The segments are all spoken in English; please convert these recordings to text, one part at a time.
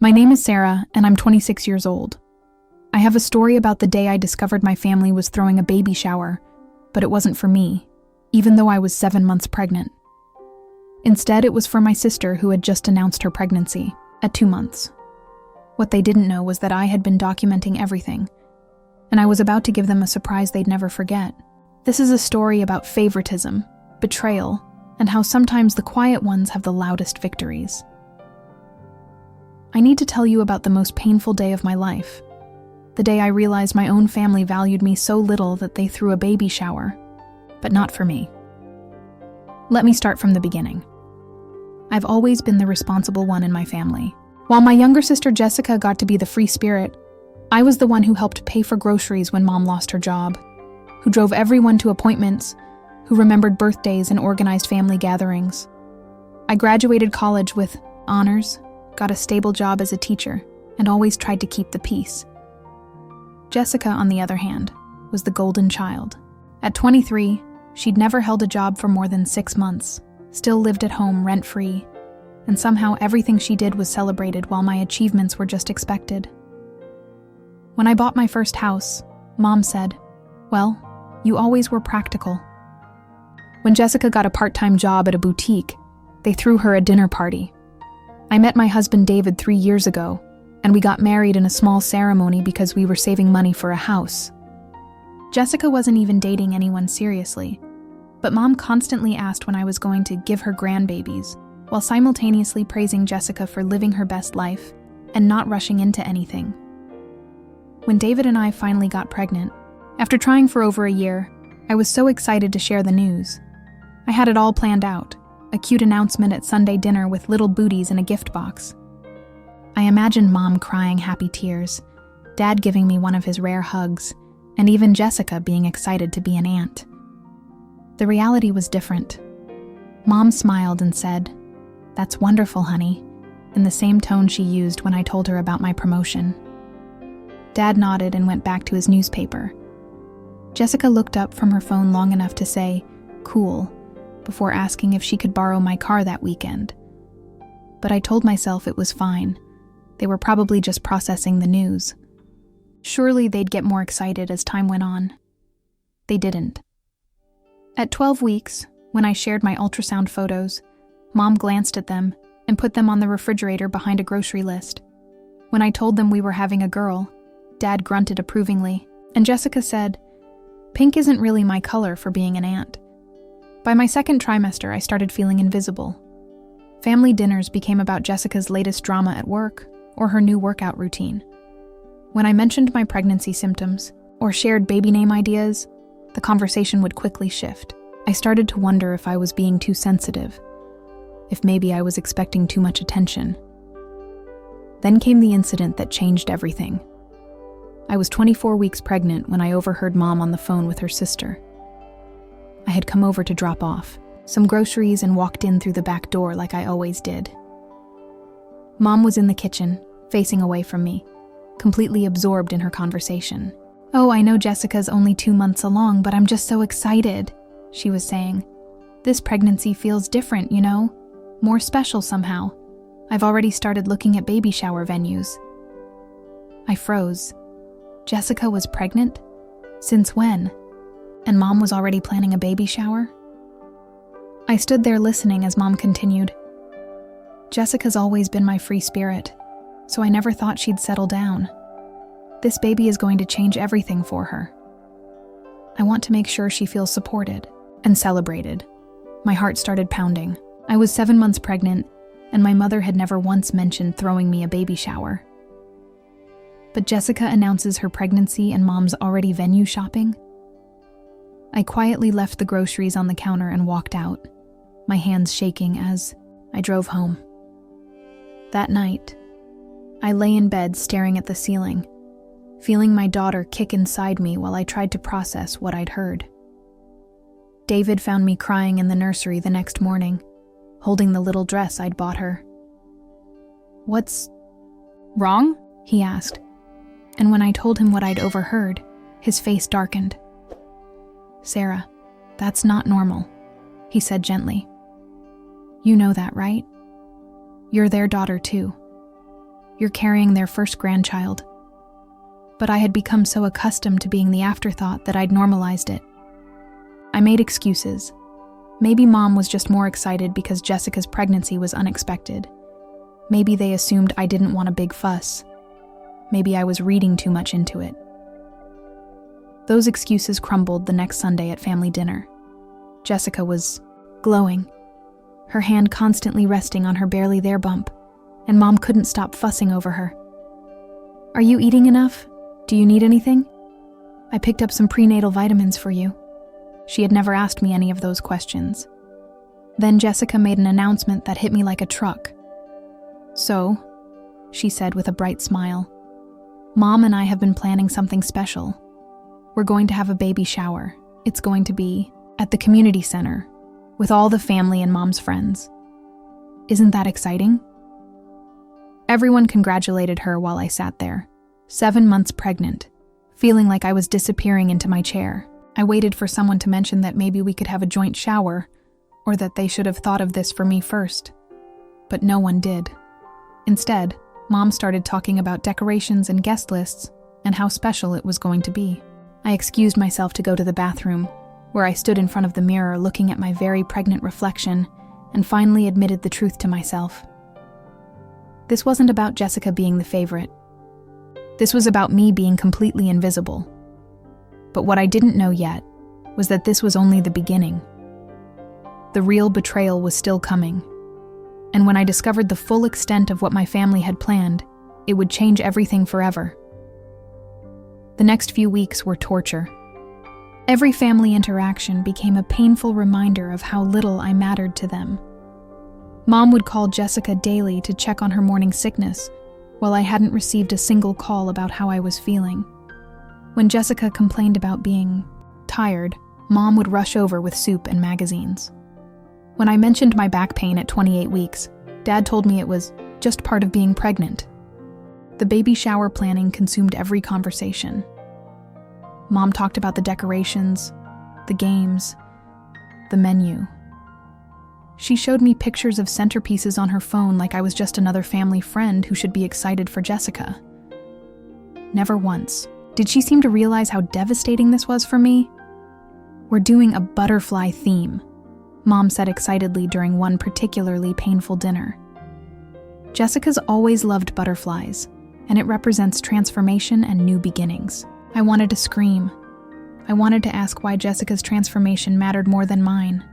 My name is Sarah, and I'm 26 years old. I have a story about the day I discovered my family was throwing a baby shower, but it wasn't for me, even though I was 7 months pregnant. Instead, it was for my sister who had just announced her pregnancy, at 2 months. What they didn't know was that I had been documenting everything, and I was about to give them a surprise they'd never forget. This is a story about favoritism, betrayal, and how sometimes the quiet ones have the loudest victories. I need to tell you about the most painful day of my life. The day I realized my own family valued me so little that they threw a baby shower, but not for me. Let me start from the beginning. I've always been the responsible one in my family. While my younger sister Jessica got to be the free spirit, I was the one who helped pay for groceries when Mom lost her job, who drove everyone to appointments, who remembered birthdays and organized family gatherings. I graduated college with honors, got a stable job as a teacher, and always tried to keep the peace. Jessica, on the other hand, was the golden child. At 23, she'd never held a job for more than 6 months, still lived at home rent-free, and somehow everything she did was celebrated while my achievements were just expected. When I bought my first house, Mom said, "Well, you always were practical." When Jessica got a part-time job at a boutique, they threw her a dinner party. I met my husband David 3 years ago, and we got married in a small ceremony because we were saving money for a house. Jessica wasn't even dating anyone seriously, but Mom constantly asked when I was going to give her grandbabies, while simultaneously praising Jessica for living her best life and not rushing into anything. When David and I finally got pregnant, after trying for over a year, I was so excited to share the news. I had it all planned out. A cute announcement at Sunday dinner with little booties in a gift box. I imagined Mom crying happy tears, Dad giving me one of his rare hugs, and even Jessica being excited to be an aunt. The reality was different. Mom smiled and said, "That's wonderful, honey," in the same tone she used when I told her about my promotion. Dad nodded and went back to his newspaper. Jessica looked up from her phone long enough to say, "Cool," before asking if she could borrow my car that weekend. But I told myself it was fine. They were probably just processing the news. Surely they'd get more excited as time went on. They didn't. At 12 weeks, when I shared my ultrasound photos, Mom glanced at them and put them on the refrigerator behind a grocery list. When I told them we were having a girl, Dad grunted approvingly, and Jessica said, "Pink isn't really my color for being an aunt." By my second trimester, I started feeling invisible. Family dinners became about Jessica's latest drama at work or her new workout routine. When I mentioned my pregnancy symptoms or shared baby name ideas, the conversation would quickly shift. I started to wonder if I was being too sensitive, if maybe I was expecting too much attention. Then came the incident that changed everything. I was 24 weeks pregnant when I overheard Mom on the phone with her sister. I had come over to drop off some groceries and walked in through the back door like I always did. Mom was in the kitchen, facing away from me, completely absorbed in her conversation. "Oh, I know Jessica's only 2 months along, but I'm just so excited," she was saying. "This pregnancy feels different, you know? More special somehow. I've already started looking at baby shower venues." I froze. Jessica was pregnant? Since when? And Mom was already planning a baby shower? I stood there listening as Mom continued. "Jessica's always been my free spirit, so I never thought she'd settle down. This baby is going to change everything for her. I want to make sure she feels supported and celebrated." My heart started pounding. I was 7 months pregnant, and my mother had never once mentioned throwing me a baby shower. But Jessica announces her pregnancy and Mom's already venue shopping? I quietly left the groceries on the counter and walked out, my hands shaking as I drove home. That night, I lay in bed staring at the ceiling, feeling my daughter kick inside me while I tried to process what I'd heard. David found me crying in the nursery the next morning, holding the little dress I'd bought her. "What's wrong?" he asked, and when I told him what I'd overheard, his face darkened. "Sarah, that's not normal," he said gently. "You know that, right? You're their daughter too." You're carrying their first grandchild." But I had become so accustomed to being the afterthought that I'd normalized it. I made excuses. Maybe Mom was just more excited because Jessica's pregnancy was unexpected. Maybe they assumed I didn't want a big fuss. Maybe I was reading too much into it. Those excuses crumbled the next Sunday at family dinner. Jessica was glowing, her hand constantly resting on her barely there bump, and Mom couldn't stop fussing over her. "Are you eating enough? Do you need anything? I picked up some prenatal vitamins for you." She had never asked me any of those questions. Then Jessica made an announcement that hit me like a truck. "So," she said with a bright smile, "Mom and I have been planning something special. We're going to have a baby shower. It's going to be at the community center, with all the family and Mom's friends. Isn't that exciting?" Everyone congratulated her while I sat there, 7 months pregnant, feeling like I was disappearing into my chair. I waited for someone to mention that maybe we could have a joint shower, or that they should have thought of this for me first. But no one did. Instead, Mom started talking about decorations and guest lists and how special it was going to be. I excused myself to go to the bathroom, where I stood in front of the mirror looking at my very pregnant reflection and finally admitted the truth to myself. This wasn't about Jessica being the favorite. This was about me being completely invisible. But what I didn't know yet was that this was only the beginning. The real betrayal was still coming. And when I discovered the full extent of what my family had planned, it would change everything forever. The next few weeks were torture. Every family interaction became a painful reminder of how little I mattered to them. Mom would call Jessica daily to check on her morning sickness, while I hadn't received a single call about how I was feeling. When Jessica complained about being tired, Mom would rush over with soup and magazines. When I mentioned my back pain at 28 weeks, Dad told me it was just part of being pregnant. The baby shower planning consumed every conversation. Mom talked about the decorations, the games, the menu. She showed me pictures of centerpieces on her phone like I was just another family friend who should be excited for Jessica. Never once did she seem to realize how devastating this was for me. "We're doing a butterfly theme," Mom said excitedly during one particularly painful dinner. Jessica's always loved butterflies, and it represents transformation and new beginnings. I wanted to scream. I wanted to ask why Jessica's transformation mattered more than mine.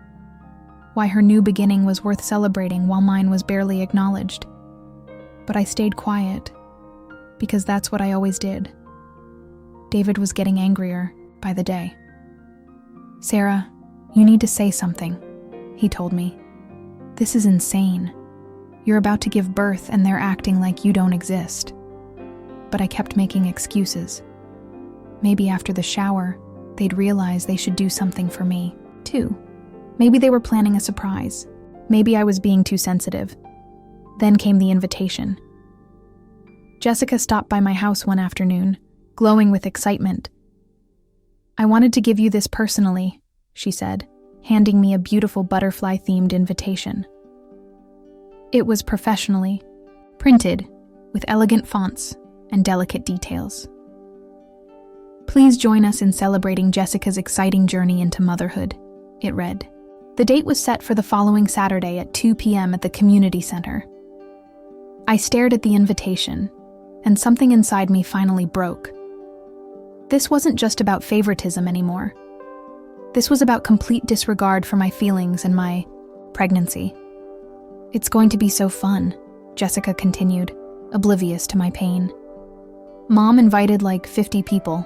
Why her new beginning was worth celebrating while mine was barely acknowledged. But I stayed quiet, because that's what I always did. David was getting angrier by the day. "Sarah, you need to say something," he told me. "This is insane. You're about to give birth and they're acting like you don't exist." But I kept making excuses. Maybe after the shower, they'd realize they should do something for me, too. Maybe they were planning a surprise. Maybe I was being too sensitive. Then came the invitation. Jessica stopped by my house one afternoon, glowing with excitement. "I wanted to give you this personally," she said, handing me a beautiful butterfly-themed invitation. It was professionally printed, with elegant fonts and delicate details. "Please join us in celebrating Jessica's exciting journey into motherhood," it read. The date was set for the following Saturday at 2 p.m. at the community center. I stared at the invitation, and something inside me finally broke. This wasn't just about favoritism anymore. This was about complete disregard for my feelings and my pregnancy. "It's going to be so fun," Jessica continued, oblivious to my pain. Mom invited like 50 people,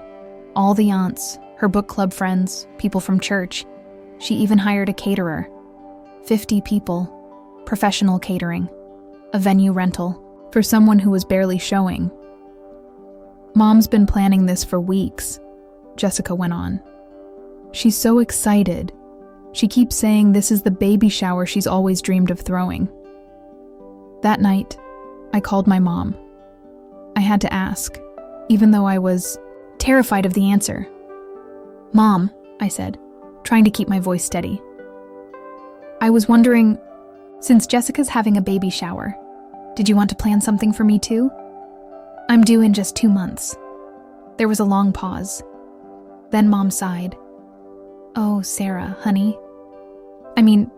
all the aunts, her book club friends, people from church. She even hired a caterer. 50 people, professional catering, a venue rental, for someone who was barely showing. "Mom's been planning this for weeks," Jessica went on. "She's so excited. She keeps saying this is the baby shower she's always dreamed of throwing." That night, I called my mom. I had to ask, even though I was terrified of the answer. "Mom," I said, trying to keep my voice steady. "I was wondering, since Jessica's having a baby shower, did you want to plan something for me too?" I'm due in just 2 months. There was a long pause. Then Mom sighed. Oh, Sarah, honey. I mean,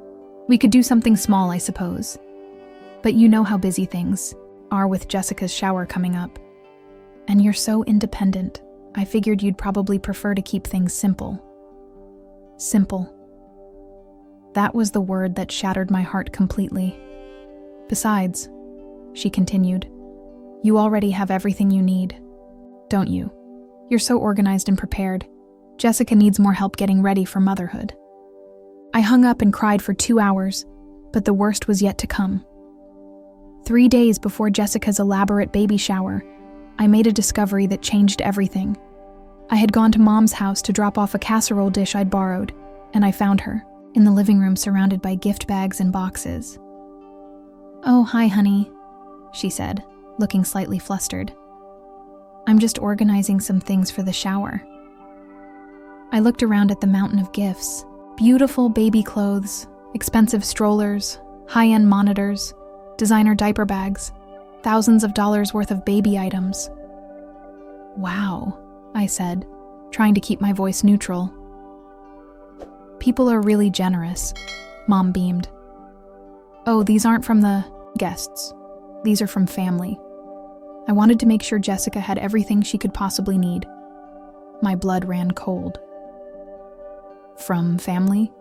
we could do something small, I suppose. But you know how busy things are with Jessica's shower coming up. And you're so independent, I figured you'd probably prefer to keep things simple. Simple. That was the word that shattered my heart completely. Besides, she continued, you already have everything you need, don't you? You're so organized and prepared. Jessica needs more help getting ready for motherhood. I hung up and cried for 2 hours, but the worst was yet to come. 3 days before Jessica's elaborate baby shower, I made a discovery that changed everything. I had gone to Mom's house to drop off a casserole dish I'd borrowed, and I found her, in the living room surrounded by gift bags and boxes. Oh, hi, honey, she said, looking slightly flustered. I'm just organizing some things for the shower. I looked around at the mountain of gifts. Beautiful baby clothes, expensive strollers, high-end monitors, designer diaper bags, thousands of dollars worth of baby items. Wow, I said, trying to keep my voice neutral. People are really generous, Mom beamed. Oh, these aren't from the guests. These are from family. I wanted to make sure Jessica had everything she could possibly need. My blood ran cold. From family?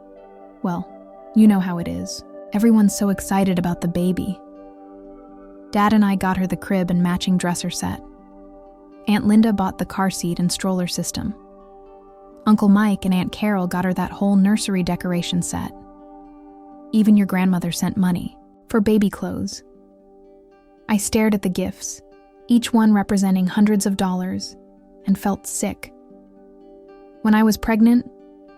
Well, you know how it is. Everyone's so excited about the baby. Dad and I got her the crib and matching dresser set. Aunt Linda bought the car seat and stroller system. Uncle Mike and Aunt Carol got her that whole nursery decoration set. Even your grandmother sent money for baby clothes. I stared at the gifts, each one representing hundreds of dollars, and felt sick. When I was pregnant,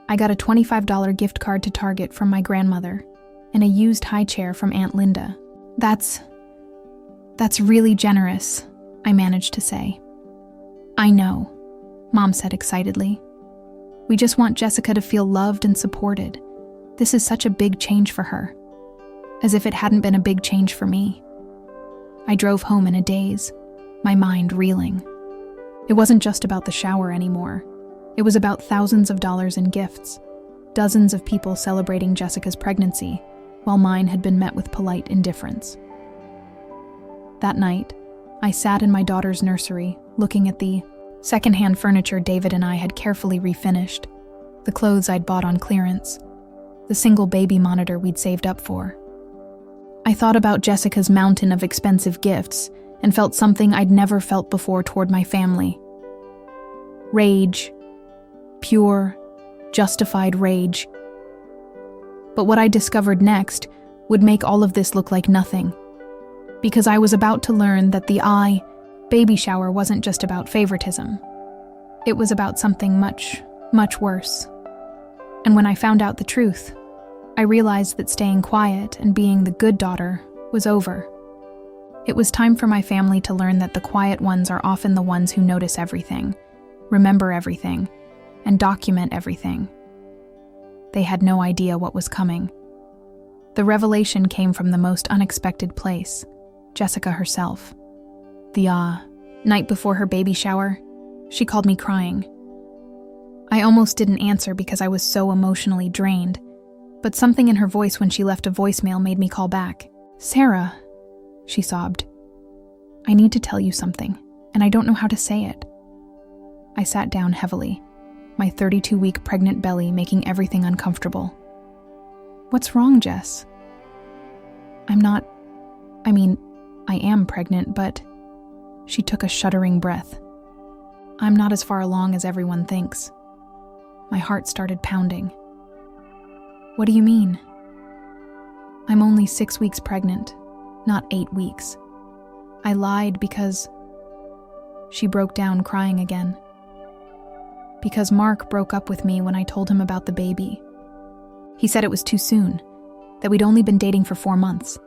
I got a $25 gift card to Target from my grandmother and a used high chair from Aunt Linda. That's really generous, I managed to say. I know, Mom said excitedly. We just want Jessica to feel loved and supported. This is such a big change for her. As if it hadn't been a big change for me. I drove home in a daze, my mind reeling. It wasn't just about the shower anymore. It was about thousands of dollars in gifts, dozens of people celebrating Jessica's pregnancy, while mine had been met with polite indifference. That night, I sat in my daughter's nursery, looking at the secondhand furniture David and I had carefully refinished, the clothes I'd bought on clearance, the single baby monitor we'd saved up for. I thought about Jessica's mountain of expensive gifts and felt something I'd never felt before toward my family. Rage. Pure, justified rage. But what I discovered next would make all of this look like nothing, because I was about to learn that the baby shower wasn't just about favoritism. It was about something much, much worse. And when I found out the truth, I realized that staying quiet and being the good daughter was over. It was time for my family to learn that the quiet ones are often the ones who notice everything, remember everything, and document everything. They had no idea what was coming. The revelation came from the most unexpected place, Jessica herself. The night before her baby shower, she called me crying. I almost didn't answer because I was so emotionally drained, but something in her voice when she left a voicemail made me call back. Sarah, she sobbed. I need to tell you something, and I don't know how to say it. I sat down heavily, my 32-week pregnant belly making everything uncomfortable. What's wrong, Jess? I am pregnant, but... She took a shuddering breath. I'm not as far along as everyone thinks. My heart started pounding. What do you mean? I'm only 6 weeks pregnant, not 8 weeks. I lied because... She broke down crying again. Because Mark broke up with me when I told him about the baby. He said it was too soon, that we'd only been dating for 4 months.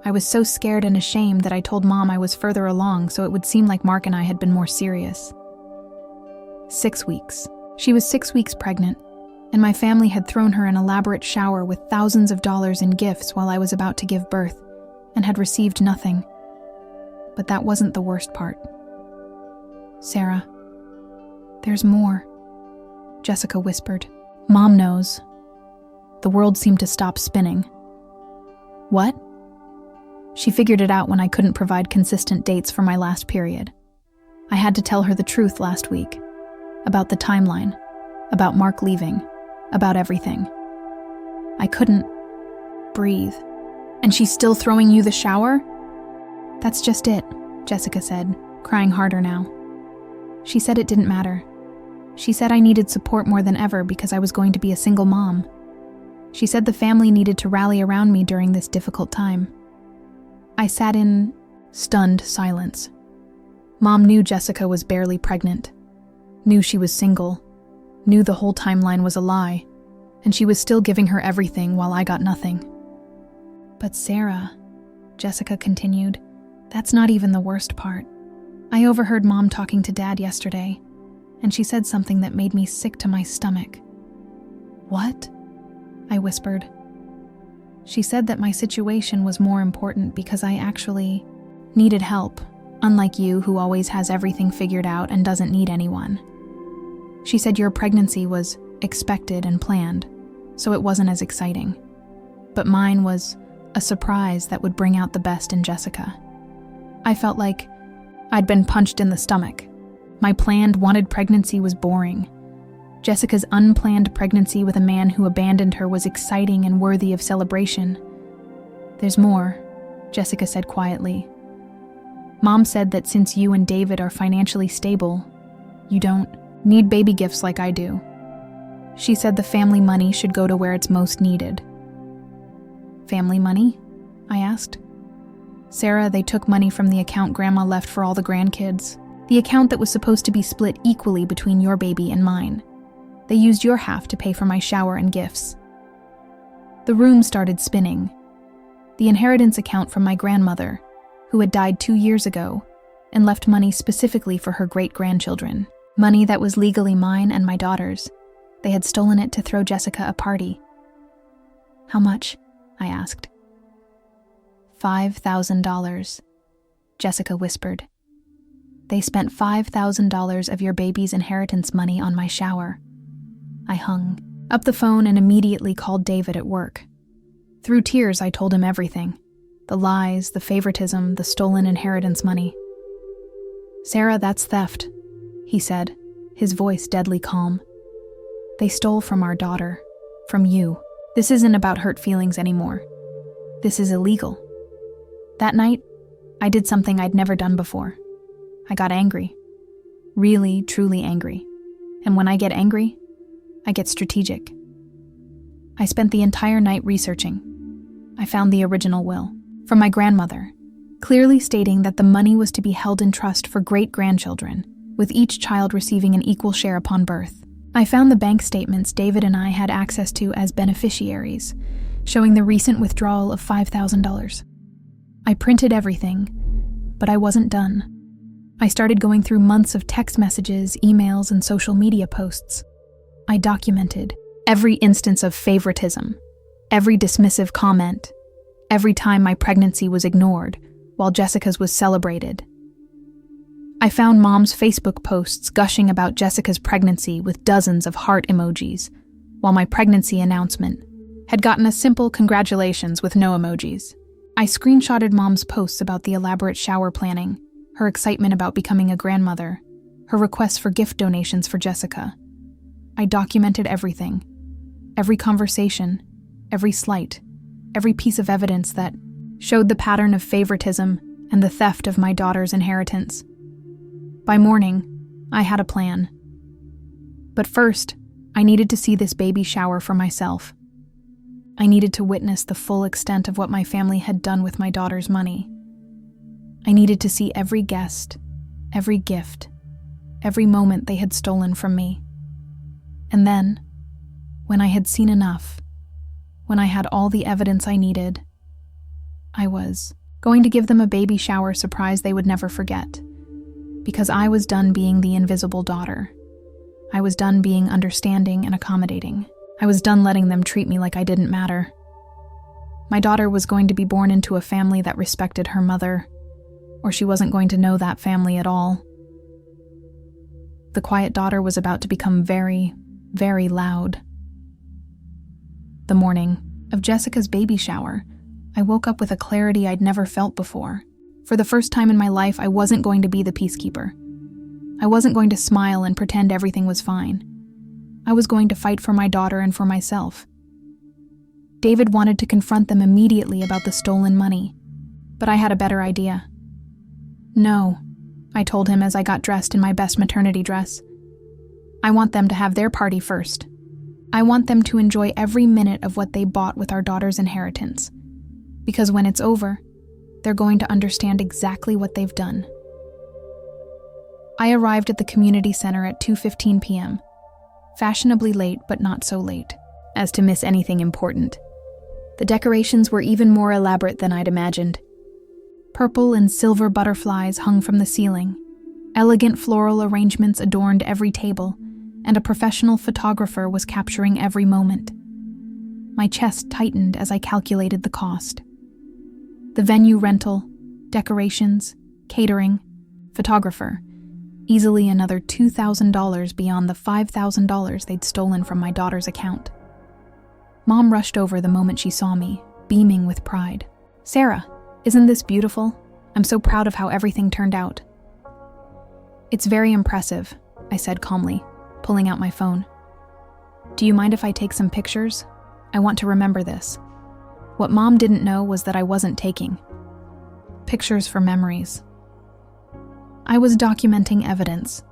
I was so scared and ashamed that I told Mom I was further along so it would seem like Mark and I had been more serious. 6 weeks. She was 6 weeks pregnant, and my family had thrown her an elaborate shower with thousands of dollars in gifts while I was about to give birth, and had received nothing. But that wasn't the worst part. "Sarah, there's more," Jessica whispered. "Mom knows." The world seemed to stop spinning. "What?" She figured it out when I couldn't provide consistent dates for my last period. I had to tell her the truth last week. About the timeline. About Mark leaving. About everything. I couldn't breathe. "And she's still throwing you the shower?" "That's just it," Jessica said, crying harder now. She said it didn't matter. She said I needed support more than ever because I was going to be a single mom. She said the family needed to rally around me during this difficult time. I sat in stunned silence. Mom knew Jessica was barely pregnant, knew she was single, knew the whole timeline was a lie, and she was still giving her everything while I got nothing. "But Sarah," Jessica continued, "that's not even the worst part. I overheard Mom talking to Dad yesterday, and she said something that made me sick to my stomach." "What?" I whispered. "She said that my situation was more important because I actually needed help, unlike you who always has everything figured out and doesn't need anyone. She said your pregnancy was expected and planned, so it wasn't as exciting. But mine was a surprise that would bring out the best in Jessica. I felt like I'd been punched in the stomach. My planned, wanted pregnancy was boring. Jessica's unplanned pregnancy with a man who abandoned her was exciting and worthy of celebration. There's more," Jessica said quietly. "Mom said that since you and David are financially stable, you don't need baby gifts like I do. She said the family money should go to where it's most needed." "Family money?" I asked. "Sarah, they took money from the account Grandma left for all the grandkids. The account that was supposed to be split equally between your baby and mine. They used your half to pay for my shower and gifts." The room started spinning. The inheritance account from my grandmother, who had died 2 years ago, and left money specifically for her great-grandchildren. Money that was legally mine and my daughter's. They had stolen it to throw Jessica a party. "How much?" I asked. $5,000, Jessica whispered. "They spent $5,000 of your baby's inheritance money on my shower." I hung up the phone and immediately called David at work. Through tears, I told him everything. The lies, the favoritism, the stolen inheritance money. "Sarah, that's theft," he said, his voice deadly calm. "They stole from our daughter, from you. This isn't about hurt feelings anymore. This is illegal." That night, I did something I'd never done before. I got angry. Really, truly angry. And when I get angry, I get strategic. I spent the entire night researching. I found the original will, from my grandmother, clearly stating that the money was to be held in trust for great-grandchildren, with each child receiving an equal share upon birth. I found the bank statements David and I had access to as beneficiaries, showing the recent withdrawal of $5,000. I printed everything, but I wasn't done. I started going through months of text messages, emails, and social media posts. I documented every instance of favoritism, every dismissive comment, every time my pregnancy was ignored while Jessica's was celebrated. I found Mom's Facebook posts gushing about Jessica's pregnancy with dozens of heart emojis, while my pregnancy announcement had gotten a simple congratulations with no emojis. I screenshotted Mom's posts about the elaborate shower planning, her excitement about becoming a grandmother, her requests for gift donations for Jessica. I documented everything, every conversation, every slight, every piece of evidence that showed the pattern of favoritism and the theft of my daughter's inheritance. By morning, I had a plan. But first, I needed to see this baby shower for myself. I needed to witness the full extent of what my family had done with my daughter's money. I needed to see every guest, every gift, every moment they had stolen from me. And then, when I had seen enough, when I had all the evidence I needed, I was going to give them a baby shower surprise they would never forget. Because I was done being the invisible daughter. I was done being understanding and accommodating. I was done letting them treat me like I didn't matter. My daughter was going to be born into a family that respected her mother, or she wasn't going to know that family at all. The quiet daughter was about to become very, very loud. The morning of Jessica's baby shower, I woke up with a clarity I'd never felt before. For the first time in my life, I wasn't going to be the peacekeeper. I wasn't going to smile and pretend everything was fine. I was going to fight for my daughter and for myself. David wanted to confront them immediately about the stolen money, but I had a better idea. No, I told him as I got dressed in my best maternity dress. I want them to have their party first. I want them to enjoy every minute of what they bought with our daughter's inheritance. Because when it's over, they're going to understand exactly what they've done. I arrived at the community center at 2:15 p.m., fashionably late but not so late as to miss anything important. The decorations were even more elaborate than I'd imagined. Purple and silver butterflies hung from the ceiling, elegant floral arrangements adorned every table, and a professional photographer was capturing every moment. My chest tightened as I calculated the cost. The venue rental, decorations, catering, photographer, easily another $2,000 beyond the $5,000 they'd stolen from my daughter's account. Mom rushed over the moment she saw me, beaming with pride. "Sarah, isn't this beautiful? I'm so proud of how everything turned out." "It's very impressive," I said calmly, pulling out my phone. "Do you mind if I take some pictures? I want to remember this." What Mom didn't know was that I wasn't taking pictures for memories. I was documenting evidence.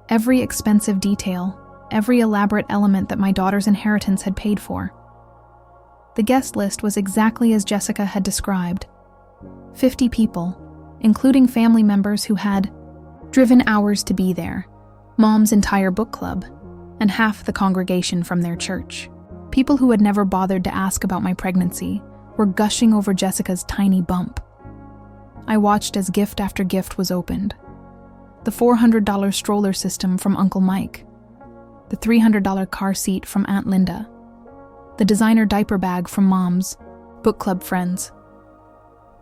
Every expensive detail, every elaborate element that my daughter's inheritance had paid for. The guest list was exactly as Jessica had described. 50 people, including family members who had driven hours to be there, Mom's entire book club, and half the congregation from their church. People who had never bothered to ask about my pregnancy were gushing over Jessica's tiny bump. I watched as gift after gift was opened. The $400 stroller system from Uncle Mike, the $300 car seat from Aunt Linda, the designer diaper bag from Mom's book club friends,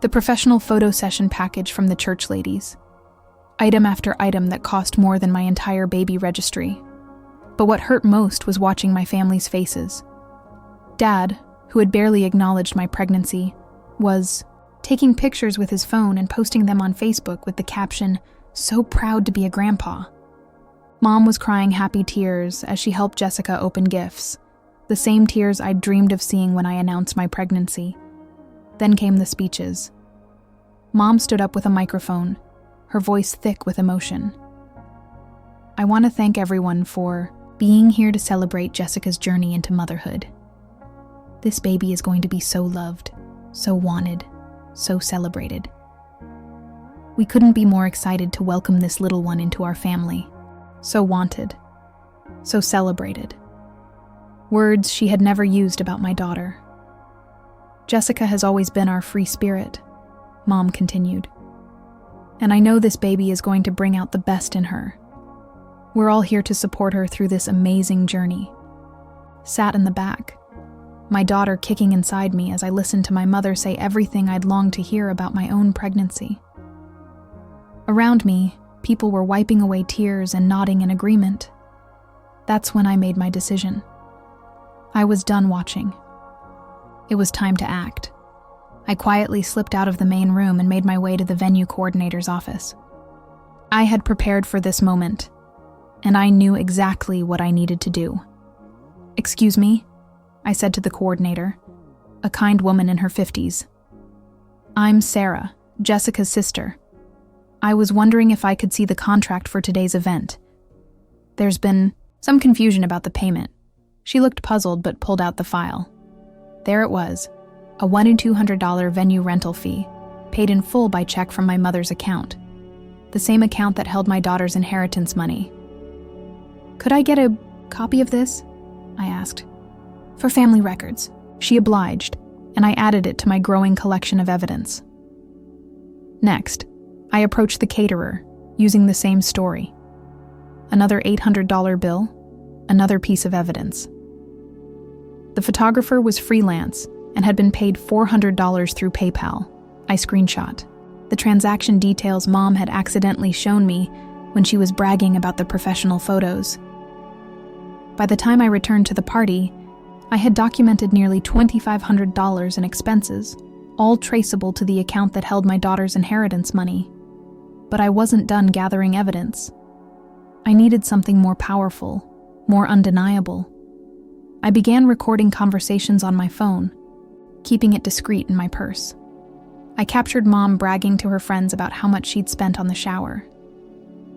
the professional photo session package from the church ladies, item after item that cost more than my entire baby registry. But what hurt most was watching my family's faces. Dad, who had barely acknowledged my pregnancy, was taking pictures with his phone and posting them on Facebook with the caption, "So proud to be a grandpa." Mom was crying happy tears as she helped Jessica open gifts, the same tears I'd dreamed of seeing when I announced my pregnancy. Then came the speeches. Mom stood up with a microphone, her voice thick with emotion. "I want to thank everyone for being here to celebrate Jessica's journey into motherhood. This baby is going to be so loved, so wanted, so celebrated. We couldn't be more excited to welcome this little one into our family. So wanted, so celebrated." Words she had never used about my daughter. "Jessica has always been our free spirit," Mom continued. "And I know this baby is going to bring out the best in her. We're all here to support her through this amazing journey." Sat in the back, my daughter kicking inside me as I listened to my mother say everything I'd longed to hear about my own pregnancy. Around me, people were wiping away tears and nodding in agreement. That's when I made my decision. I was done watching. It was time to act. I quietly slipped out of the main room and made my way to the venue coordinator's office. I had prepared for this moment, and I knew exactly what I needed to do. "Excuse me," I said to the coordinator, a kind woman in her 50s. "I'm Sarah, Jessica's sister. I was wondering if I could see the contract for today's event. There's been some confusion about the payment." She looked puzzled but pulled out the file. There it was, a $1,200 venue rental fee, paid in full by check from my mother's account, the same account that held my daughter's inheritance money. "Could I get a copy of this?" I asked. "For family records." She obliged, and I added it to my growing collection of evidence. Next, I approached the caterer, using the same story. Another $800 bill, another piece of evidence. The photographer was freelance and had been paid $400 through PayPal. I screenshot. the transaction details Mom had accidentally shown me when she was bragging about the professional photos. By the time I returned to the party, I had documented nearly $2,500 in expenses, all traceable to the account that held my daughter's inheritance money. But I wasn't done gathering evidence. I needed something more powerful, more undeniable. I began recording conversations on my phone, keeping it discreet in my purse. I captured Mom bragging to her friends about how much she'd spent on the shower.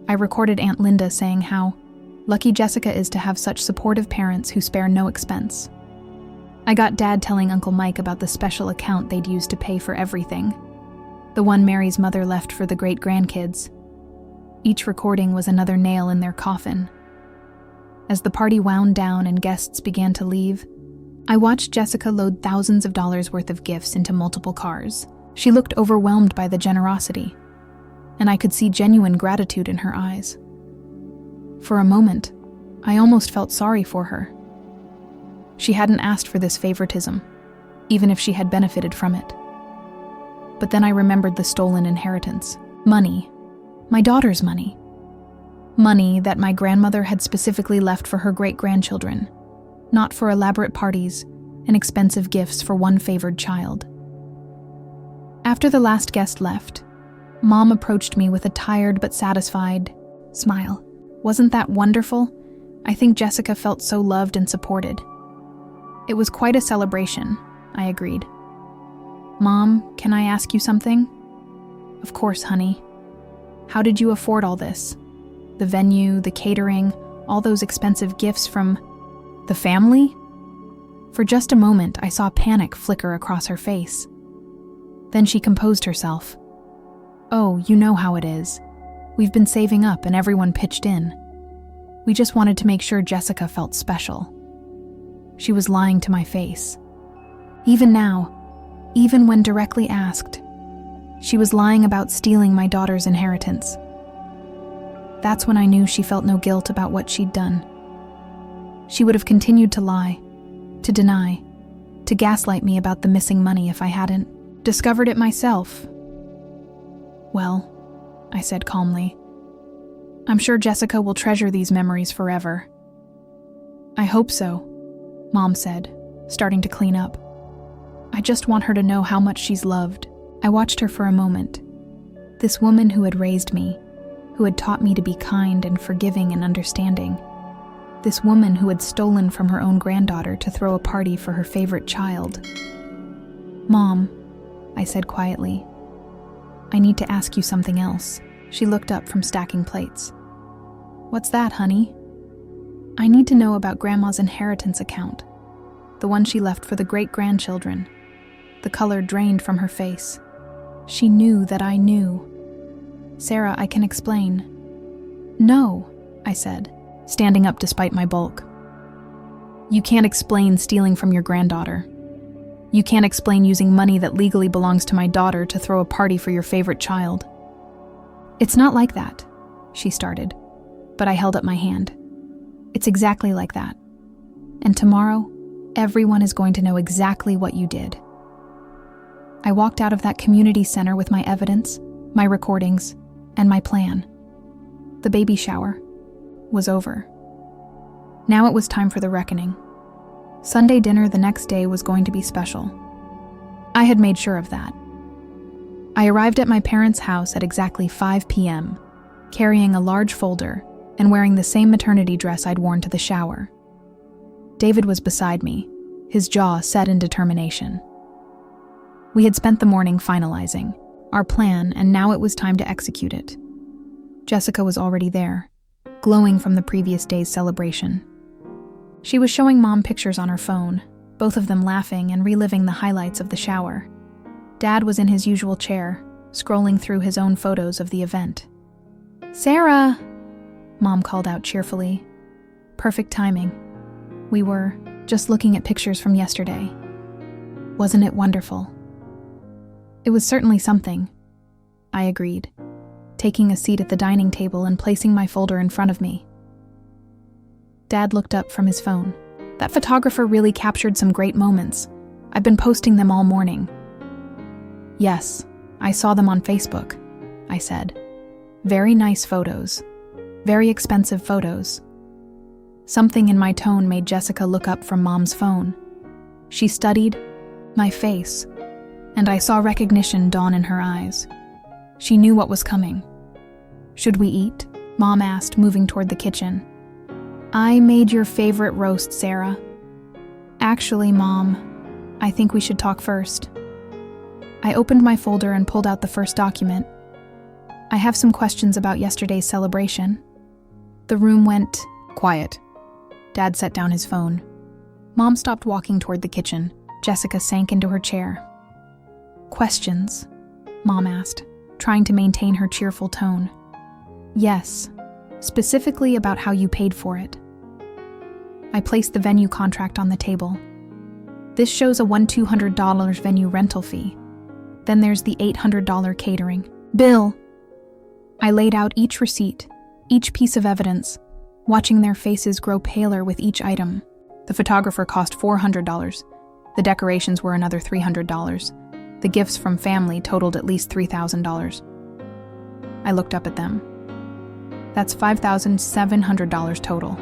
I recorded Aunt Linda saying how lucky Jessica is to have such supportive parents who spare no expense. I got Dad telling Uncle Mike about the special account they'd used to pay for everything, the one Mary's mother left for the great-grandkids. Each recording was another nail in their coffin. As the party wound down and guests began to leave, I watched Jessica load thousands of dollars worth of gifts into multiple cars. She looked overwhelmed by the generosity, and I could see genuine gratitude in her eyes. For a moment, I almost felt sorry for her. She hadn't asked for this favoritism, even if she had benefited from it. But then I remembered the stolen inheritance. Money. My daughter's money. Money that my grandmother had specifically left for her great-grandchildren, not for elaborate parties and expensive gifts for one favored child. After the last guest left, Mom approached me with a tired but satisfied smile. Wasn't that wonderful? I think Jessica felt so loved and supported. It was quite a celebration, I agreed. Mom, can I ask you something? Of course, honey. How did you afford all this? The venue, the catering, all those expensive gifts from the family? For just a moment, I saw panic flicker across her face. Then she composed herself. Oh, you know how it is. We've been saving up and everyone pitched in. We just wanted to make sure Jessica felt special. She was lying to my face. Even now, even when directly asked, she was lying about stealing my daughter's inheritance. That's when I knew she felt no guilt about what she'd done. She would have continued to lie, to deny, to gaslight me about the missing money if I hadn't discovered it myself. Well, I said calmly, I'm sure Jessica will treasure these memories forever. I hope so, Mom said, starting to clean up. I just want her to know how much she's loved. I watched her for a moment. This woman who had raised me, who had taught me to be kind and forgiving and understanding. This woman who had stolen from her own granddaughter to throw a party for her favorite child. Mom, I said quietly, I need to ask you something else. She looked up from stacking plates. What's that, honey? I need to know about Grandma's inheritance account, the one she left for the great-grandchildren. The color drained from her face. She knew that I knew. Sarah, I can explain. No, I said, standing up despite my bulk. You can't explain stealing from your granddaughter. You can't explain using money that legally belongs to my daughter to throw a party for your favorite child. It's not like that, she started, but I held up my hand. It's exactly like that. And tomorrow, everyone is going to know exactly what you did. I walked out of that community center with my evidence, my recordings, and my plan. The baby shower was over. Now it was time for the reckoning. Sunday dinner the next day was going to be special. I had made sure of that. I arrived at my parents' house at exactly 5 p.m., carrying a large folder and wearing the same maternity dress I'd worn to the shower. David was beside me, his jaw set in determination. We had spent the morning finalizing our plan, and now it was time to execute it. Jessica was already there, glowing from the previous day's celebration. She was showing Mom pictures on her phone, both of them laughing and reliving the highlights of the shower. Dad was in his usual chair, scrolling through his own photos of the event. Sarah! Mom called out cheerfully. Perfect timing. We were just looking at pictures from yesterday. Wasn't it wonderful? It was certainly something, I agreed, taking a seat at the dining table and placing my folder in front of me. Dad looked up from his phone. That photographer really captured some great moments. I've been posting them all morning. Yes, I saw them on Facebook, I said. Very nice photos. Very expensive photos. Something in my tone made Jessica look up from Mom's phone. She studied my face, and I saw recognition dawn in her eyes. She knew what was coming. Should we eat? Mom asked, moving toward the kitchen. I made your favorite roast, Sarah. Actually, Mom, I think we should talk first. I opened my folder and pulled out the first document. I have some questions about yesterday's celebration. The room went quiet. Dad set down his phone. Mom stopped walking toward the kitchen. Jessica sank into her chair. Questions? Mom asked, trying to maintain her cheerful tone. Yes, specifically about how you paid for it. I placed the venue contract on the table. This shows a $1,200 venue rental fee. Then there's the $800 catering bill. I laid out each receipt, each piece of evidence, watching their faces grow paler with each item. The photographer cost $400. The decorations were another $300. The gifts from family totaled at least $3,000. I looked up at them. That's $5,700 total.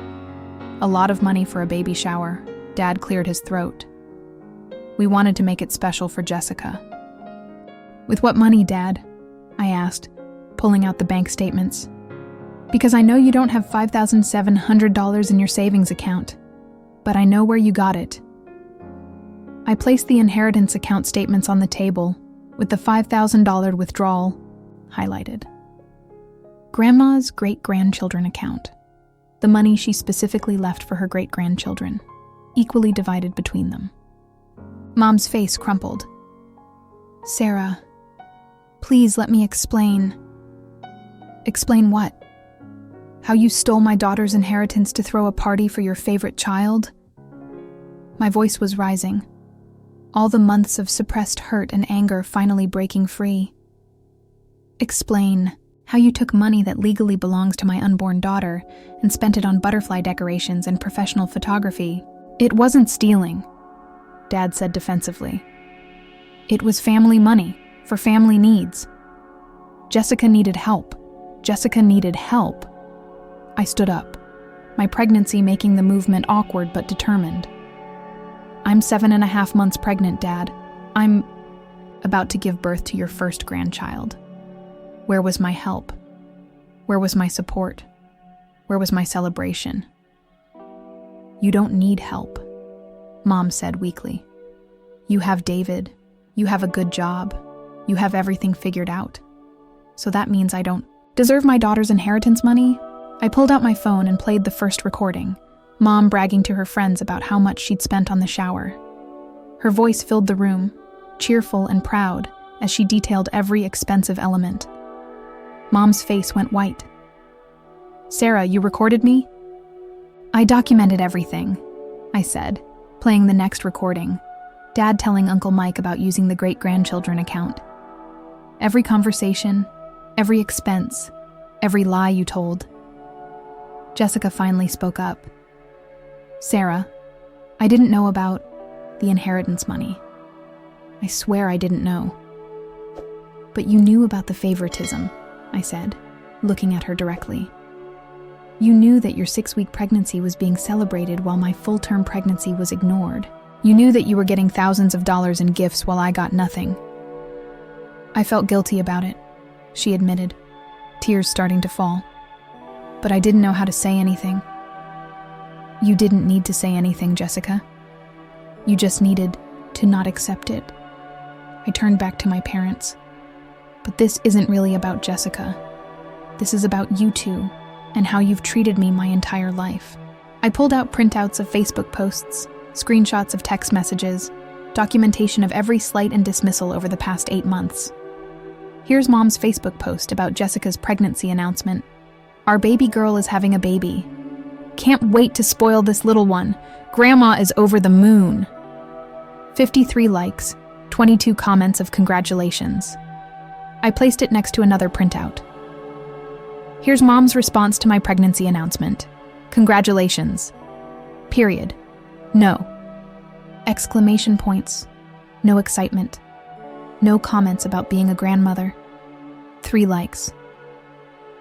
A lot of money for a baby shower. Dad cleared his throat. We wanted to make it special for Jessica. With what money, Dad? I asked, pulling out the bank statements. Because I know you don't have $5,700 in your savings account, but I know where you got it. I placed the inheritance account statements on the table, with the $5,000 withdrawal highlighted. Grandma's great-grandchildren account. The money she specifically left for her great-grandchildren, equally divided between them. Mom's face crumpled. Sarah, please let me explain. Explain what? How you stole my daughter's inheritance to throw a party for your favorite child? My voice was rising. All the months of suppressed hurt and anger finally breaking free. Explain how you took money that legally belongs to my unborn daughter and spent it on butterfly decorations and professional photography. It wasn't stealing, Dad said defensively. It was family money, for family needs. Jessica needed help. Jessica needed help. I stood up, my pregnancy making the movement awkward but determined. I'm 7.5 months pregnant, Dad. I'm about to give birth to your first grandchild. Where was my help? Where was my support? Where was my celebration? You don't need help, Mom said weakly. You have David. You have a good job. You have everything figured out. So that means I don't deserve my daughter's inheritance money? I pulled out my phone and played the first recording, Mom bragging to her friends about how much she'd spent on the shower. Her voice filled the room, cheerful and proud, as she detailed every expensive element. Mom's face went white. Sarah, you recorded me? I documented everything, I said, playing the next recording, Dad telling Uncle Mike about using the great-grandchildren account. Every conversation, every expense, every lie you told. Jessica finally spoke up. Sarah, I didn't know about the inheritance money. I swear I didn't know. But you knew about the favoritism, I said, looking at her directly. You knew that your 6-week pregnancy was being celebrated while my full-term pregnancy was ignored. You knew that you were getting thousands of dollars in gifts while I got nothing. I felt guilty about it, she admitted, tears starting to fall. But I didn't know how to say anything. You didn't need to say anything, Jessica. You just needed to not accept it. I turned back to my parents. But this isn't really about Jessica. This is about you two and how you've treated me my entire life. I pulled out printouts of Facebook posts, screenshots of text messages, documentation of every slight and dismissal over the past 8 months. Here's Mom's Facebook post about Jessica's pregnancy announcement. Our baby girl is having a baby. Can't wait to spoil this little one. Grandma is over the moon. 53 likes, 22 comments of congratulations. I placed it next to another printout. Here's Mom's response to my pregnancy announcement. Congratulations. Period. No. Exclamation points. No excitement. No comments about being a grandmother. 3 likes.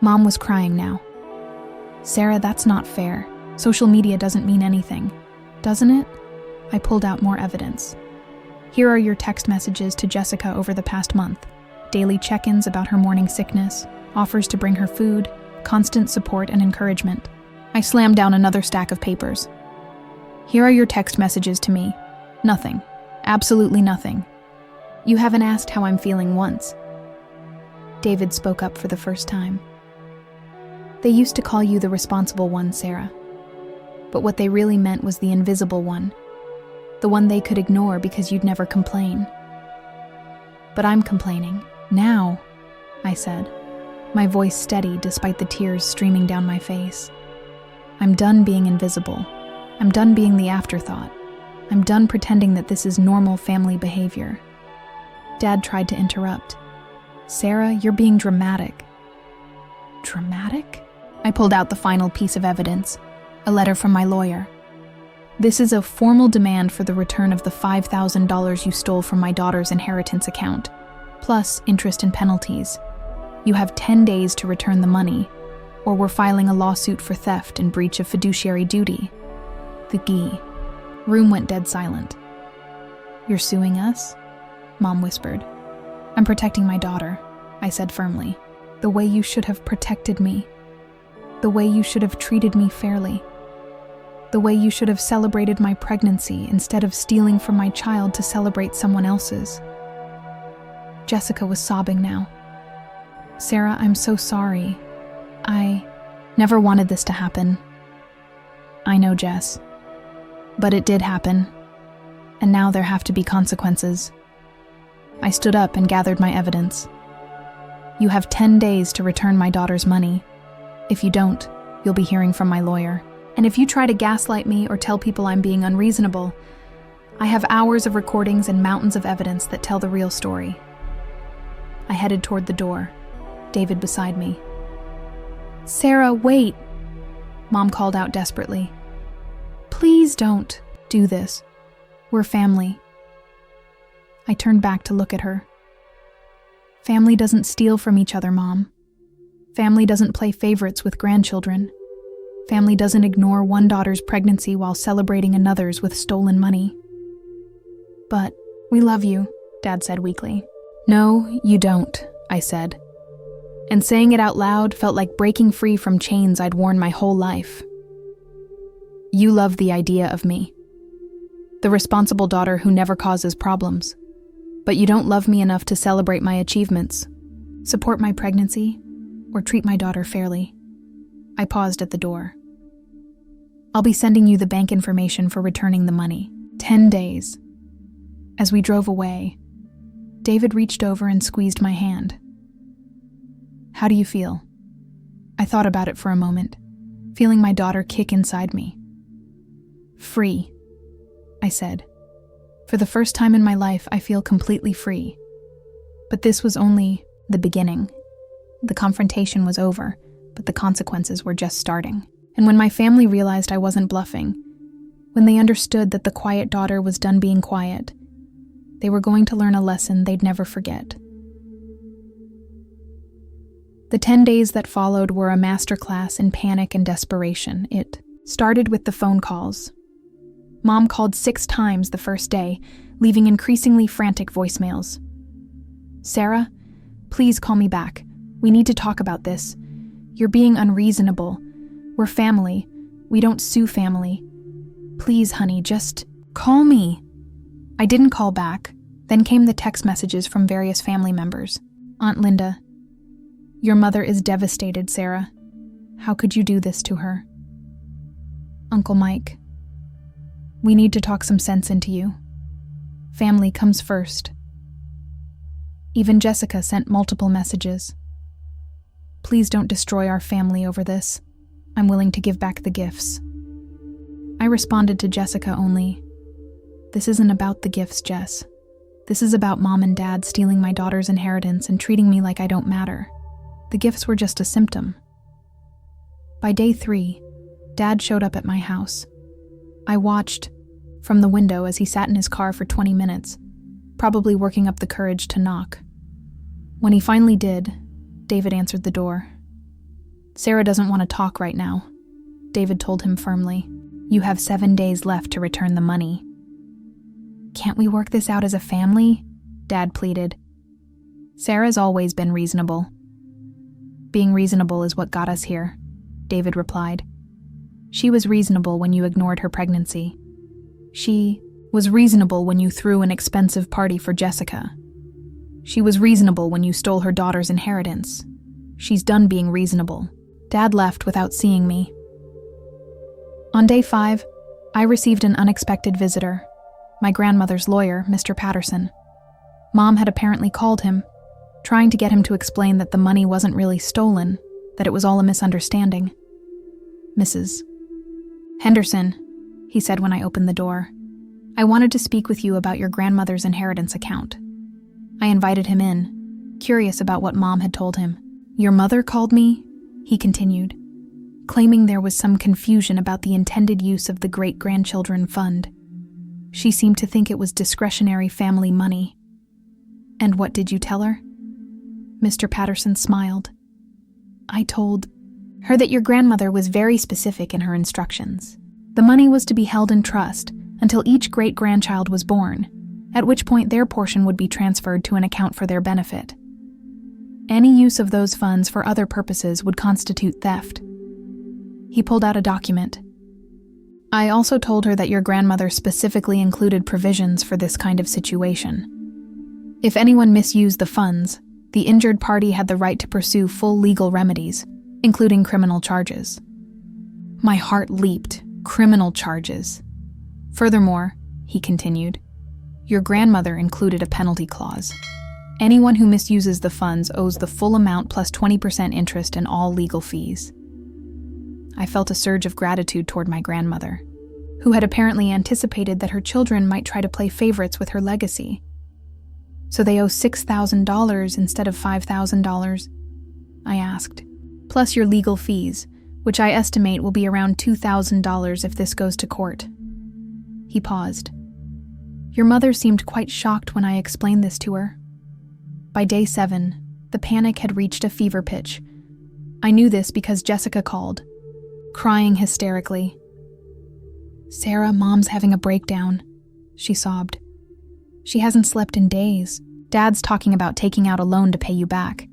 Mom was crying now. Sarah, that's not fair. Social media doesn't mean anything, doesn't it? I pulled out more evidence. Here are your text messages to Jessica over the past month. Daily check-ins about her morning sickness, offers to bring her food, constant support and encouragement. I slammed down another stack of papers. Here are your text messages to me. Nothing. Absolutely nothing. You haven't asked how I'm feeling once. David spoke up for the first time. They used to call you the responsible one, Sarah. But what they really meant was the invisible one. The one they could ignore because you'd never complain. But I'm complaining. Now, I said, my voice steady despite the tears streaming down my face. I'm done being invisible. I'm done being the afterthought. I'm done pretending that this is normal family behavior. Dad tried to interrupt. Sarah, you're being dramatic. Dramatic? I pulled out the final piece of evidence, a letter from my lawyer. This is a formal demand for the return of the $5,000 you stole from my daughter's inheritance account, plus interest and penalties. You have 10 days to return the money, or we're filing a lawsuit for theft and breach of fiduciary duty. The Gee. Room went dead silent. You're suing us? Mom whispered. I'm protecting my daughter, I said firmly. The way you should have protected me. The way you should have treated me fairly. The way you should have celebrated my pregnancy instead of stealing from my child to celebrate someone else's. Jessica was sobbing now. Sarah, I'm so sorry. I never wanted this to happen. I know, Jess. But it did happen. And now there have to be consequences. I stood up and gathered my evidence. You have 10 days to return my daughter's money. If you don't, you'll be hearing from my lawyer. And if you try to gaslight me or tell people I'm being unreasonable, I have hours of recordings and mountains of evidence that tell the real story. I headed toward the door, David beside me. Sarah, wait! Mom called out desperately. Please don't do this. We're family. I turned back to look at her. Family doesn't steal from each other, Mom. Family doesn't play favorites with grandchildren. Family doesn't ignore one daughter's pregnancy while celebrating another's with stolen money. But we love you, Dad said weakly. No, you don't, I said. And saying it out loud felt like breaking free from chains I'd worn my whole life. You love the idea of me. The responsible daughter who never causes problems. But you don't love me enough to celebrate my achievements, support my pregnancy, or treat my daughter fairly. I paused at the door. I'll be sending you the bank information for returning the money. 10 days. As we drove away, David reached over and squeezed my hand. How do you feel? I thought about it for a moment, feeling my daughter kick inside me. Free, I said. For the first time in my life, I feel completely free. But this was only the beginning. The confrontation was over, but the consequences were just starting. And when my family realized I wasn't bluffing, when they understood that the quiet daughter was done being quiet, they were going to learn a lesson they'd never forget. The 10 days that followed were a masterclass in panic and desperation. It started with the phone calls. Mom called 6 times the first day, leaving increasingly frantic voicemails. Sarah, please call me back. We need to talk about this. You're being unreasonable. We're family. We don't sue family. Please, honey, just call me. I didn't call back. Then came the text messages from various family members. Aunt Linda, your mother is devastated, Sarah. How could you do this to her? Uncle Mike, we need to talk some sense into you. Family comes first. Even Jessica sent multiple messages. Please don't destroy our family over this. I'm willing to give back the gifts. I responded to Jessica only, this isn't about the gifts, Jess. This is about Mom and Dad stealing my daughter's inheritance and treating me like I don't matter. The gifts were just a symptom. By day 3, Dad showed up at my house. I watched from the window as he sat in his car for 20 minutes, probably working up the courage to knock. When he finally did, David answered the door. "Sarah doesn't want to talk right now," David told him firmly. "You have 7 days left to return the money." "Can't we work this out as a family?" Dad pleaded. "Sarah's always been reasonable." "Being reasonable is what got us here," David replied. "She was reasonable when you ignored her pregnancy. She was reasonable when you threw an expensive party for Jessica. She was reasonable when you stole her daughter's inheritance. She's done being reasonable." Dad left without seeing me. On day 5, I received an unexpected visitor, my grandmother's lawyer, Mr. Patterson. Mom had apparently called him, trying to get him to explain that the money wasn't really stolen, that it was all a misunderstanding. "Mrs. Henderson," he said when I opened the door, "I wanted to speak with you about your grandmother's inheritance account." I invited him in, curious about what Mom had told him. "Your mother called me," he continued, claiming there was some confusion about the intended use of the great-grandchildren fund. She seemed to think it was discretionary family money. "And what did you tell her?" Mr. Patterson smiled. "I told her that your grandmother was very specific in her instructions. The money was to be held in trust until each great-grandchild was born, at which point their portion would be transferred to an account for their benefit. Any use of those funds for other purposes would constitute theft." He pulled out a document. "I also told her that your grandmother specifically included provisions for this kind of situation. If anyone misused the funds, the injured party had the right to pursue full legal remedies, including criminal charges." My heart leaped. Criminal charges. "Furthermore," he continued, "your grandmother included a penalty clause. Anyone who misuses the funds owes the full amount plus 20% interest and all legal fees." I felt a surge of gratitude toward my grandmother, who had apparently anticipated that her children might try to play favorites with her legacy. "So they owe $6,000 instead of $5,000? I asked. "Plus your legal fees, which I estimate will be around $2,000 if this goes to court." He paused. "Your mother seemed quite shocked when I explained this to her." By day 7, the panic had reached a fever pitch. I knew this because Jessica called, crying hysterically. "Sarah, Mom's having a breakdown," she sobbed. "She hasn't slept in days. Dad's talking about taking out a loan to pay you back.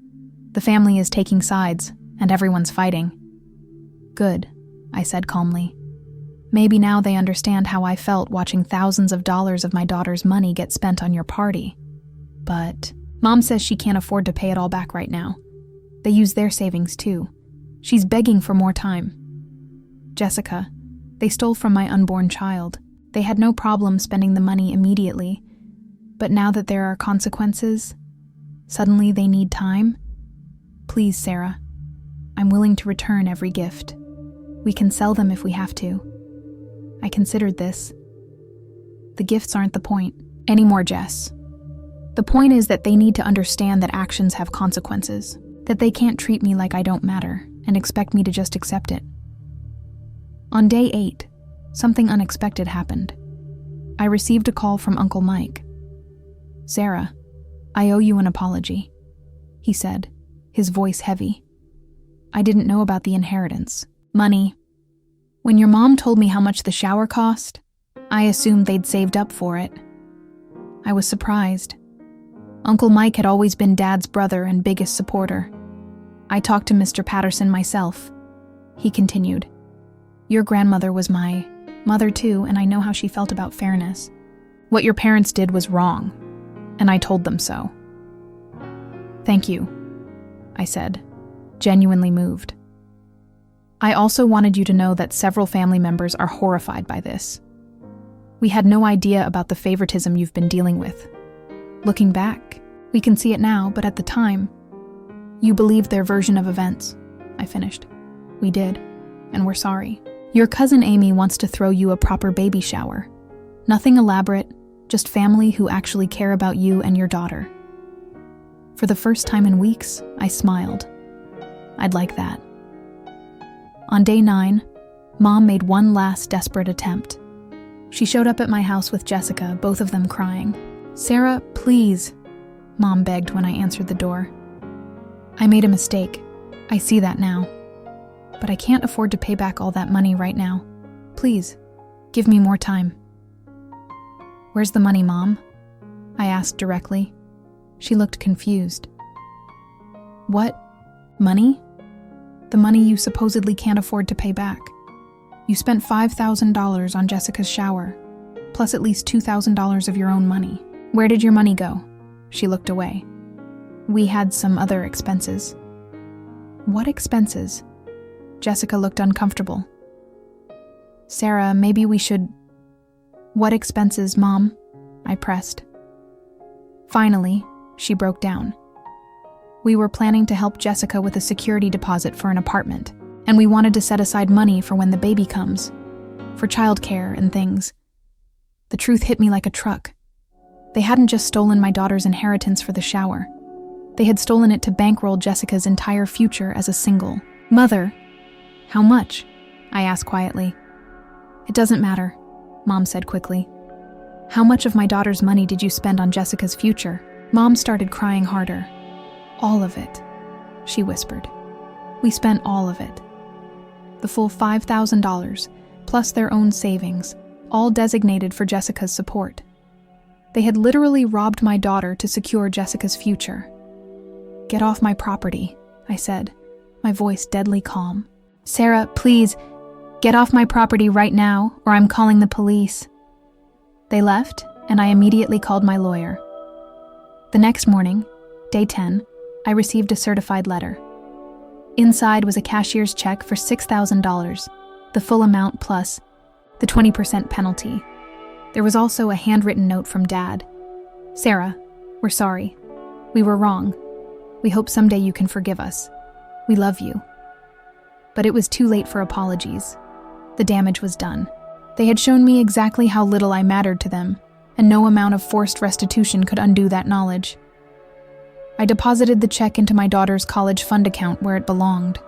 The family is taking sides, and everyone's fighting." "Good," I said calmly. "Maybe now they understand how I felt watching thousands of dollars of my daughter's money get spent on your party. But Mom says she can't afford to pay it all back right now. They use their savings too. She's begging for more time. Jessica, they stole from my unborn child. They had no problem spending the money immediately. But now that there are consequences, suddenly they need time. Please, Sarah, I'm willing to return every gift. We can sell them if we have to. I considered this. The gifts aren't the point anymore, Jess. The point is that they need to understand that actions have consequences, that they can't treat me like I don't matter and expect me to just accept it." On day 8, something unexpected happened. I received a call from Uncle Mike. "Sarah, I owe you an apology," he said, his voice heavy. "I didn't know about the inheritance. Money. When your mom told me how much the shower cost, I assumed they'd saved up for it. I was surprised. Uncle Mike had always been Dad's brother and biggest supporter. I talked to Mr. Patterson myself," he continued. "Your grandmother was my mother too, and I know how she felt about fairness. What your parents did was wrong, and I told them so." "Thank you," I said, genuinely moved. "I also wanted you to know that several family members are horrified by this. We had no idea about the favoritism you've been dealing with. Looking back, we can see it now, but at the time, you believed their version of events," I finished. "We did, and we're sorry. Your cousin Amy wants to throw you a proper baby shower. Nothing elaborate, just family who actually care about you and your daughter." For the first time in weeks, I smiled. I'd like that. On day 9, Mom made one last desperate attempt. She showed up at my house with Jessica, both of them crying. "Sarah, please," Mom begged when I answered the door. "I made a mistake. I see that now. But I can't afford to pay back all that money right now. Please, give me more time." "Where's the money, Mom?" I asked directly. She looked confused. "What? Money?" "The money you supposedly can't afford to pay back. You spent $5,000 on Jessica's shower, plus at least $2,000 of your own money. Where did your money go?" She looked away. "We had some other expenses." "What expenses?" Jessica looked uncomfortable. "Sarah, maybe we should—" "What expenses, Mom?" I pressed. Finally, she broke down. "We were planning to help Jessica with a security deposit for an apartment, and we wanted to set aside money for when the baby comes, for childcare and things." The truth hit me like a truck. They hadn't just stolen my daughter's inheritance for the shower. They had stolen it to bankroll Jessica's entire future as a single mother. "How much?" I asked quietly. "It doesn't matter," Mom said quickly. "How much of my daughter's money did you spend on Jessica's future?" Mom started crying harder. "All of it," she whispered. "We spent all of it. The full $5,000, plus their own savings, all designated for Jessica's support. They had literally robbed my daughter to secure Jessica's future." "Get off my property," I said, my voice deadly calm. "Sarah, please, get off my property right now, or I'm calling the police." They left, and I immediately called my lawyer. The next morning, day 10, I received a certified letter. Inside was a cashier's check for $6,000, the full amount plus the 20% penalty. There was also a handwritten note from Dad. "Sarah, we're sorry. We were wrong. We hope someday you can forgive us. We love you." But it was too late for apologies. The damage was done. They had shown me exactly how little I mattered to them, and no amount of forced restitution could undo that knowledge. I deposited the check into my daughter's college fund account where it belonged.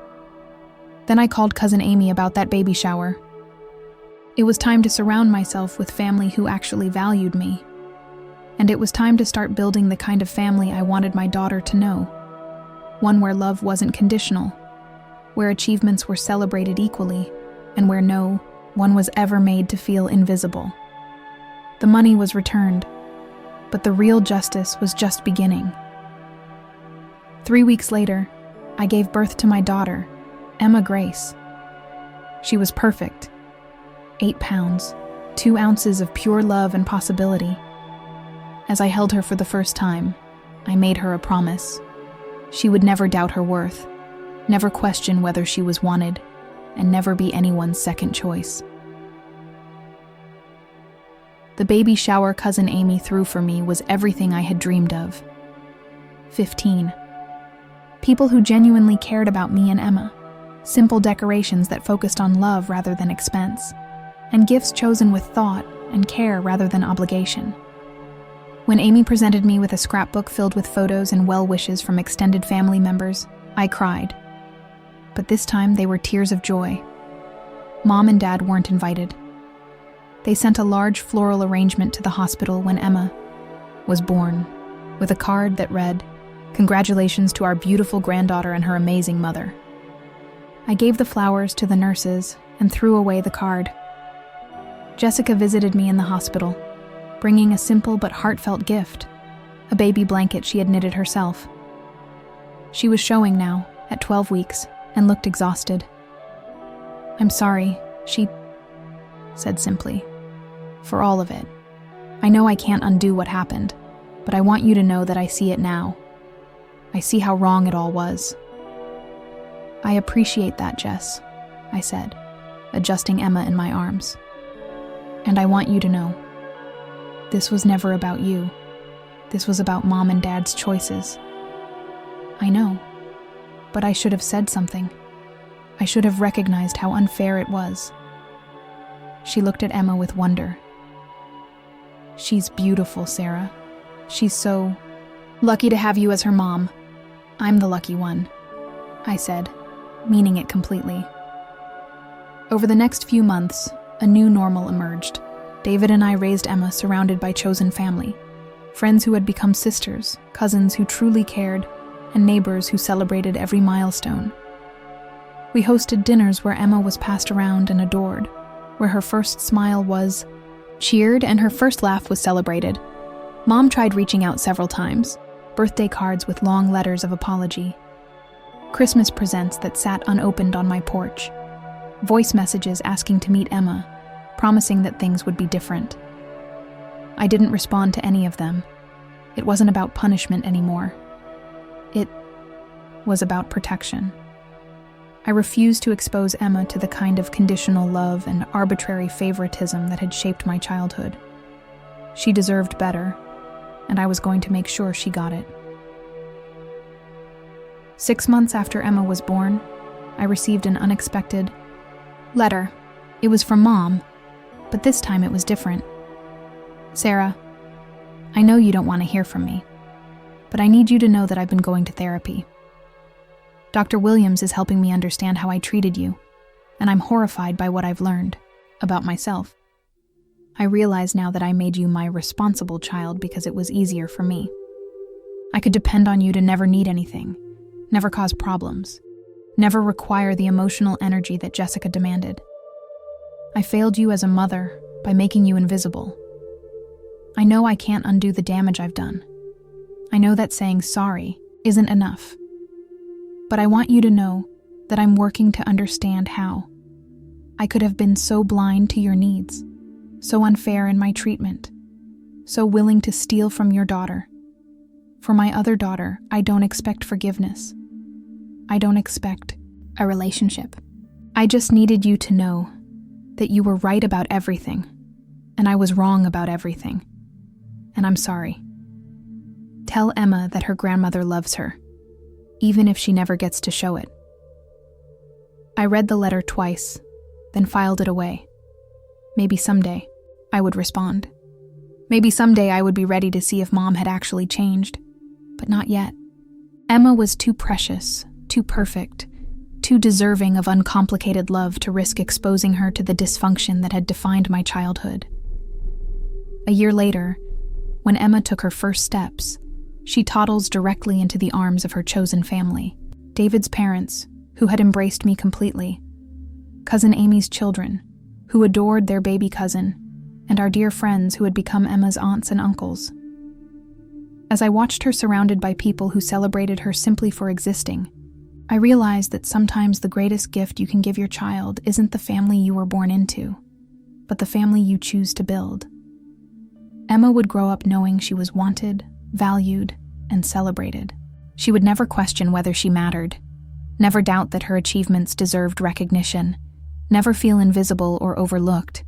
Then I called Cousin Amy about that baby shower. It was time to surround myself with family who actually valued me. And it was time to start building the kind of family I wanted my daughter to know. One where love wasn't conditional, where achievements were celebrated equally, and where no one was ever made to feel invisible. The money was returned, but the real justice was just beginning. 3 weeks later, I gave birth to my daughter, Emma Grace. She was perfect. 8 pounds, 2 ounces of pure love and possibility. As I held her for the first time, I made her a promise. She would never doubt her worth, never question whether she was wanted, and never be anyone's second choice. The baby shower Cousin Amy threw for me was everything I had dreamed of. 15. People who genuinely cared about me and Emma. Simple decorations that focused on love rather than expense. And gifts chosen with thought and care rather than obligation. When Amy presented me with a scrapbook filled with photos and well wishes from extended family members, I cried. But this time they were tears of joy. Mom and Dad weren't invited. They sent a large floral arrangement to the hospital when Emma was born, with a card that read, "Congratulations to our beautiful granddaughter and her amazing mother." I gave the flowers to the nurses and threw away the card. Jessica visited me in the hospital, bringing a simple but heartfelt gift, a baby blanket she had knitted herself. She was showing now, at 12 weeks, and looked exhausted. "I'm sorry," she said simply, "for all of it. I know I can't undo what happened, but I want you to know that I see it now. I see how wrong it all was." "I appreciate that, Jess," I said, adjusting Emma in my arms. "And I want you to know, this was never about you. This was about Mom and Dad's choices." "I know, but I should have said something. I should have recognized how unfair it was." She looked at Emma with wonder. "She's beautiful, Sarah. She's so lucky to have you as her mom. I'm the lucky one," I said, meaning it completely. Over the next few months, a new normal emerged. David and I raised Emma surrounded by chosen family, Friends who had become sisters, cousins who truly cared, and neighbors who celebrated every milestone. We hosted dinners where Emma was passed around and adored, where her first smile was cheered and her first laugh was celebrated. Mom tried reaching out several times, birthday cards with long letters of apology, Christmas presents that sat unopened on my porch, voice messages asking to meet Emma, promising that things would be different. I didn't respond to any of them. It wasn't about punishment anymore. It was about protection. I refused to expose Emma to the kind of conditional love and arbitrary favoritism that had shaped my childhood. She deserved better, and I was going to make sure she got it. 6 months after Emma was born, I received an unexpected letter. It was from Mom, but this time it was different. Sarah, I know you don't want to hear from me, but I need you to know that I've been going to therapy. Dr. Williams is helping me understand how I treated you, and I'm horrified by what I've learned about myself. I realize now that I made you my responsible child because it was easier for me. I could depend on you to never need anything, never cause problems, never require the emotional energy that Jessica demanded. I failed you as a mother by making you invisible. I know I can't undo the damage I've done. I know that saying sorry isn't enough. But I want you to know that I'm working to understand how I could have been so blind to your needs, so unfair in my treatment, so willing to steal from your daughter. For my other daughter, I don't expect forgiveness. I don't expect a relationship. I just needed you to know that you were right about everything, and I was wrong about everything. And I'm sorry. Tell Emma that her grandmother loves her, even if she never gets to show it. I read the letter twice, then filed it away. Maybe someday I would respond. Maybe someday I would be ready to see if Mom had actually changed, but not yet. Emma was too precious, too perfect, too deserving of uncomplicated love to risk exposing her to the dysfunction that had defined my childhood. A year later, when Emma took her first steps, she toddles directly into the arms of her chosen family, David's parents, who had embraced me completely, Cousin Amy's children, who adored their baby cousin, and our dear friends who had become Emma's aunts and uncles. As I watched her surrounded by people who celebrated her simply for existing, I realized that sometimes the greatest gift you can give your child isn't the family you were born into, but the family you choose to build. Emma would grow up knowing she was wanted, valued, and celebrated. She would never question whether she mattered, never doubt that her achievements deserved recognition, never feel invisible or overlooked.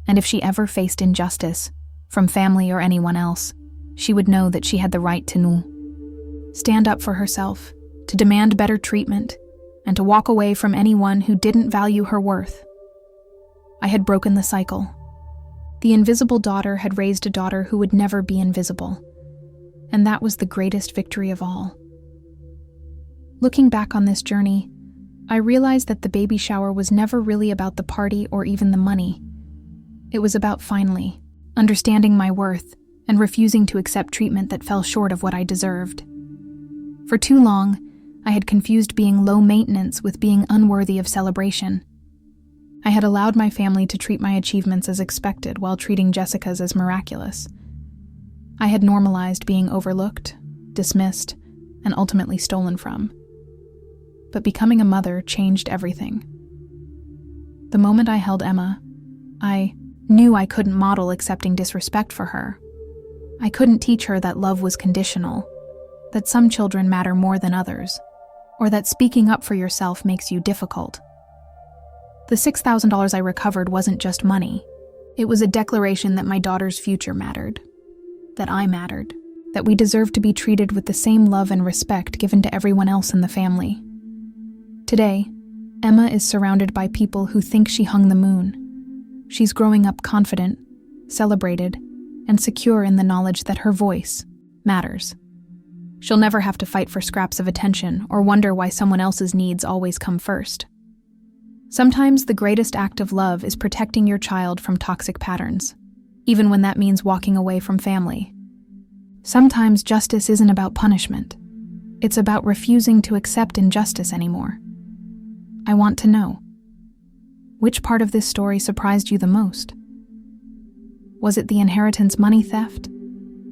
And if she ever faced injustice, from family or anyone else, she would know that she had the right to stand up for herself, to demand better treatment, and to walk away from anyone who didn't value her worth. I had broken the cycle. The invisible daughter had raised a daughter who would never be invisible, and that was the greatest victory of all. Looking back on this journey, I realized that the baby shower was never really about the party or even the money. It was about finally understanding my worth and refusing to accept treatment that fell short of what I deserved. For too long, I had confused being low maintenance with being unworthy of celebration. I had allowed my family to treat my achievements as expected while treating Jessica's as miraculous. I had normalized being overlooked, dismissed, and ultimately stolen from. But becoming a mother changed everything. The moment I held Emma, I knew I couldn't model accepting disrespect for her. I couldn't teach her that love was conditional, that some children matter more than others, or that speaking up for yourself makes you difficult. The $6,000 I recovered wasn't just money. It was a declaration that my daughter's future mattered, that I mattered, that we deserved to be treated with the same love and respect given to everyone else in the family. Today, Emma is surrounded by people who think she hung the moon. She's growing up confident, celebrated, and secure in the knowledge that her voice matters. She'll never have to fight for scraps of attention or wonder why someone else's needs always come first. Sometimes the greatest act of love is protecting your child from toxic patterns, even when that means walking away from family. Sometimes justice isn't about punishment. It's about refusing to accept injustice anymore. I want to know, which part of this story surprised you the most? Was it the inheritance money theft,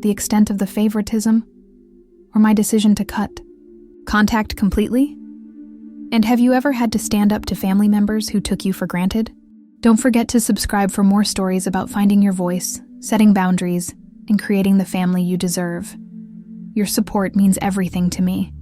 the extent of the favoritism, or my decision to cut contact completely? And have you ever had to stand up to family members who took you for granted? Don't forget to subscribe for more stories about finding your voice, setting boundaries, and creating the family you deserve. Your support means everything to me.